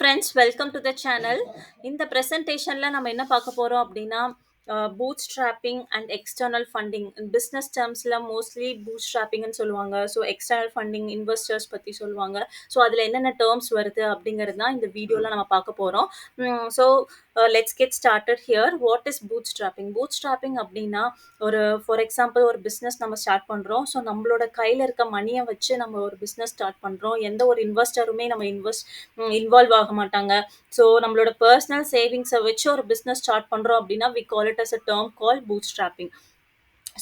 Friends welcome to the channel. இந்த ப்ரெசன்டேஷனில் நம்ம என்ன பார்க்க போகிறோம் அப்படின்னா bootstrapping and external funding business டேர்ம்ஸில் மோஸ்ட்லி பூட் ஸ்ட்ராப்பிங்னு சொல்லுவாங்க. ஸோ எக்ஸ்டர்னல் ஃபண்டிங் இன்வெஸ்டர்ஸ் பற்றி சொல்லுவாங்க. ஸோ அதில் என்னென்ன டேர்ம்ஸ் வருது அப்படிங்கிறது தான் இந்த வீடியோவில் நம்ம பார்க்க போகிறோம். So let's get started here. What is boot strapping? Boot strapping அப்படின்னா ஒரு ஃபார் எக்ஸாம்பிள் ஒரு பிஸ்னஸ் நம்ம ஸ்டார்ட் பண்ணுறோம். ஸோ நம்மளோட கையில் இருக்க மணியை வச்சு நம்ம ஒரு பிஸ்னஸ் ஸ்டார்ட் பண்ணுறோம். எந்த ஒரு இன்வெஸ்டருமே நம்ம இன்வால்வ் ஆக மாட்டாங்க. ஸோ நம்மளோட பர்சனல் சேவிங்ஸை வச்சு ஒரு பிஸ்னஸ் ஸ்டார்ட் பண்ணுறோம் அப்படின்னா we call it as a term call bootstrapping.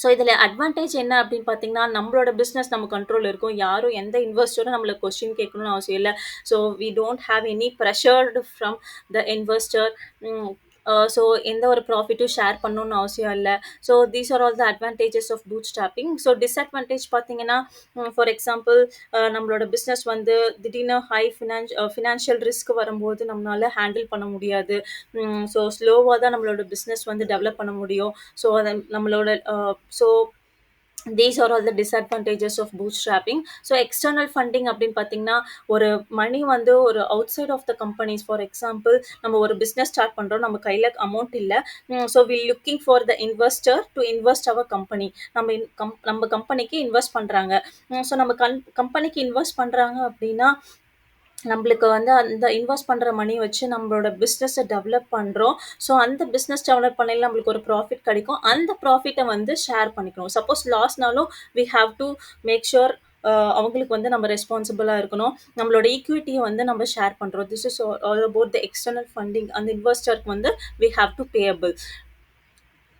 So இதில் அட்வான்டேஜ் என்ன அப்படின்னு பார்த்தீங்கன்னா, நம்மளோட பிஸ்னஸ் நம்ம கண்ட்ரோல் இருக்கும். யாரும் எந்த இன்வெஸ்டரும் நம்மள கொஸ்டின் கேட்கணும்னு அவசியம் இல்ல. So we don't have any pressured from the investor. ஸோ எந்த ஒரு ப்ராஃபிட்டும் ஷேர் பண்ணணும்னு அவசியம் இல்ல. So these are all the advantages of bootstrapping. So disadvantage பார்த்தீங்கன்னா, ஃபார் எக்ஸாம்பிள் நம்மளோட பிஸ்னஸ் வந்து திடீர்னு ஹை ஃபினான்ஷியல் ரிஸ்க் வரும்போது நம்மளால ஹேண்டில் பண்ண முடியாது. ஸோ ஸ்லோவாக தான் நம்மளோட பிஸ்னஸ் வந்து டெவலப் பண்ண முடியும். ஸோ அதை நம்மளோட so these are all the disadvantages of bootstrapping. So external funding அப்படின்னு பார்த்தீங்கன்னா, ஒரு மணி வந்து ஒரு outside of the companies. For example நம்ம ஒரு பிஸ்னஸ் ஸ்டார்ட் பண்ணுறோம், நம்ம கையில் அமௌண்ட் இல்லை. So we looking for the investor to invest our company. நம்ம கம்பெனிக்கு இன்வெஸ்ட் பண்ணுறாங்க. ஸோ நம்ம கம்பெனிக்கு இன்வெஸ்ட் பண்ணுறாங்க அப்படின்னா நம்மளுக்கு வந்து அந்த இன்வெஸ்ட் பண்ணுற மணி வச்சு நம்மளோட பிஸ்னஸை டெவலப் பண்ணுறோம். ஸோ அந்த பிஸ்னஸ் டெவலப் பண்ணையில் நம்மளுக்கு ஒரு ப்ராஃபிட் கிடைக்கும். அந்த ப்ராஃபிட்டை வந்து ஷேர் பண்ணிக்கணும். சப்போஸ் லாஸ்னாலும் we have to make sure அவங்களுக்கு வந்து நம்ம ரெஸ்பான்சிபிளாக இருக்கணும். நம்மளோட ஈக்விட்டியை வந்து நம்ம ஷேர் பண்ணுறோம். This is all about the external funding. அந்த இன்வெஸ்டருக்கு வந்து we have to payable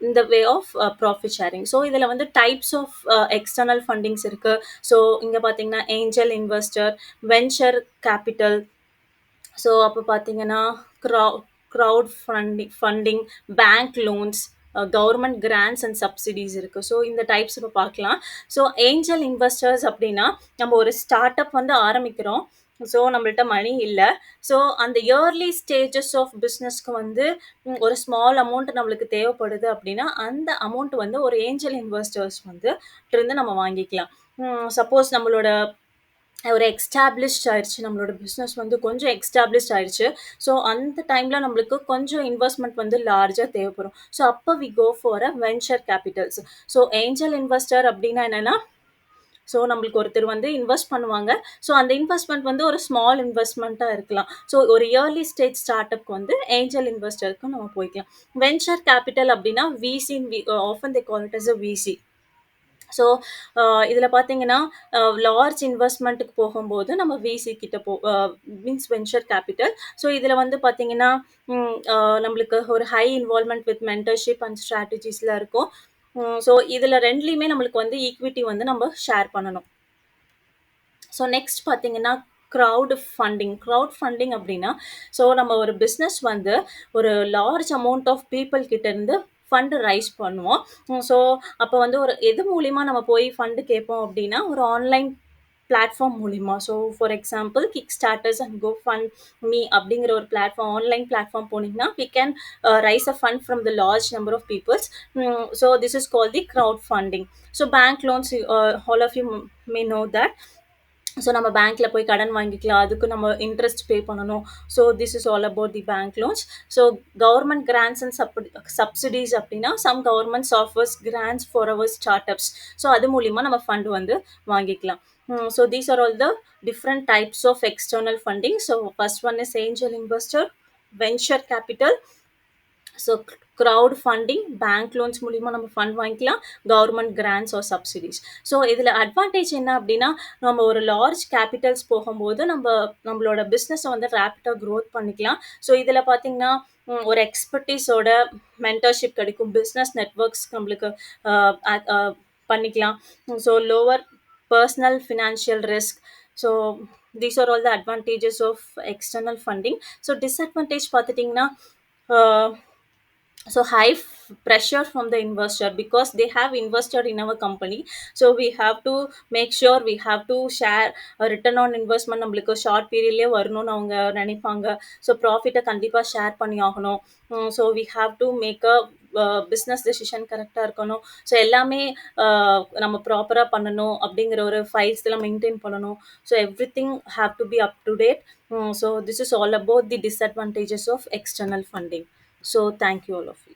in the way of profit sharing. So இதில் வந்து டைப்ஸ் ஆஃப் எக்ஸ்டர்னல் ஃபண்டிங்ஸ் இருக்குது. ஸோ இங்கே பார்த்தீங்கன்னா angel investor, venture capital. So அப்போ பார்த்தீங்கன்னா crowdfunding, bank loans, government grants and subsidies இருக்குது. ஸோ இந்த டைப்ஸ் இப்போ பார்க்கலாம். ஸோ ஏஞ்சல் இன்வெஸ்டர்ஸ் அப்படின்னா நம்ம ஒரு ஸ்டார்ட் அப் வந்து ஆரம்பிக்கிறோம். ஸோ நம்மள்ட்ட மணி இல்லை. ஸோ அந்த இயர்லி ஸ்டேஜஸ் ஆஃப் பிஸ்னஸ்க்கு வந்து ஒரு ஸ்மால் அமௌண்ட் நம்மளுக்கு தேவைப்படுது அப்படின்னா அந்த அமௌண்ட் வந்து ஒரு ஏஞ்சல் இன்வெஸ்டர்ஸ் வந்து இருந்து நம்ம வாங்கிக்கலாம். சப்போஸ் நம்மளோட ஒரு எக்ஸ்டாப்ளிஷ்ட் ஆயிடுச்சு, நம்மளோட பிஸ்னஸ் வந்து கொஞ்சம் எக்ஸ்டாப்ளிஷ்ட் ஆயிடுச்சு. ஸோ அந்த டைமில் நம்மளுக்கு கொஞ்சம் இன்வெஸ்ட்மெண்ட் வந்து லார்ஜாக தேவைப்படும். ஸோ அப்போ we go for a venture capitals. So angel investor அப்படின்னா என்னென்னா, ஸோ நம்மளுக்கு ஒருத்தர் வந்து இன்வெஸ்ட் பண்ணுவாங்க. ஸோ அந்த இன்வெஸ்ட்மெண்ட் வந்து ஒரு ஸ்மால் இன்வெஸ்ட்மெண்ட்டாக இருக்கலாம். ஸோ ஒரு இயர்லி ஸ்டேஜ் ஸ்டார்ட் அப்க்கு வந்து ஏஞ்சல் இன்வெஸ்டருக்கு நம்ம போய்க்கலாம். வென்ச்சர் கேபிட்டல் அப்படின்னா VC, often they call it as a VC. So இதில் பார்த்தீங்கன்னா லார்ஜ் இன்வெஸ்ட்மெண்ட்டுக்கு போகும்போது நம்ம விசி கிட்ட மீன்ஸ் வென்ச்சர் கேபிட்டல். ஸோ இதில் வந்து பார்த்தீங்கன்னா நம்மளுக்கு ஒரு high involvement with mentorship and ஸ்ட்ராட்டஜிஸில் இருக்கும். ஸோ இதில் ரெண்டுலேயுமே நம்மளுக்கு வந்து ஈக்விட்டி வந்து நம்ம ஷேர் பண்ணணும். ஸோ நெக்ஸ்ட் பார்த்தீங்கன்னா க்ரௌட் ஃபண்டிங் அப்படின்னா, ஸோ நம்ம ஒரு பிஸ்னஸ் வந்து ஒரு லார்ஜ் அமௌண்ட் ஆஃப் பீப்புள் கிட்டேருந்து ஃபண்டு ரைஸ் பண்ணுவோம். ஸோ அப்போ வந்து ஒரு எது மூலிமா நம்ம போய் ஃபண்டு கேட்போம் அப்படின்னா, ஒரு ஆன்லைன் பிளாட்ஃபார்ம் மூலிமா. So for example Kickstarters and GoFundMe அப்படிங்கிற ஒரு ஆன்லைன் பிளாட்ஃபார்ம் போனீங்கன்னா we can raise a fund from the large number of peoples. So this is call the crowdfunding. So bank loans, all of you may know that. So நம்ம பேங்க்கில் போய் கடன் வாங்கிக்கலாம், அதுக்கு நம்ம இன்ட்ரெஸ்ட் பே பண்ணணும். So this is all about the bank loans. So government grants and subsidies அப்படின்னா some governments offers grants for our startups. So அது மூலிமா நம்ம ஃபண்ட் வந்து வாங்கிக்கலாம். So these are all the different types of external funding. So first one is angel investor, venture capital, so crowdfunding, bank loans மூலிமா நம்ம fund வாங்கிக்கலாம், government grants or subsidies. So இதில் advantage என்ன அப்படின்னா, நம்ம ஒரு லார்ஜ் கேபிட்டல்ஸ் போகும்போது நம்மளோட பிஸ்னஸை வந்து ரேப்பிடாக க்ரோத் பண்ணிக்கலாம். ஸோ இதில் பார்த்தீங்கன்னா ஒரு எக்ஸ்பர்டீஸோட மென்டர்ஷிப் கிடைக்கும், பிஸ்னஸ் நெட்வொர்க்ஸ் நம்மளுக்கு பண்ணிக்கலாம். So lower personal financial risk. So these are all the advantages of external funding. So disadvantage பார்த்துட்டிங்கன்னா, so high pressure from the investor because they have invested in our company. So we have to make sure we have to share a return on investment. நம்மளுக்கு short பீரியட்லேயே வரணும்னு அவங்க நினைப்பாங்க. So ப்ராஃபிட்டை கண்டிப்பாக share பண்ணி ஆகணும். So we have to make a business decision கரெக்ட்டா இருக்கணும். ஸோ எல்லாமே நம்ம ப்ராப்பரா பண்ணணும் அப்படிங்கிற ஒரு ஃபைல்ஸ்லாம் மெயின்டெயின் பண்ணணும். So everything have to be up to date. So this is all about the disadvantages of external funding. So thank you all of you.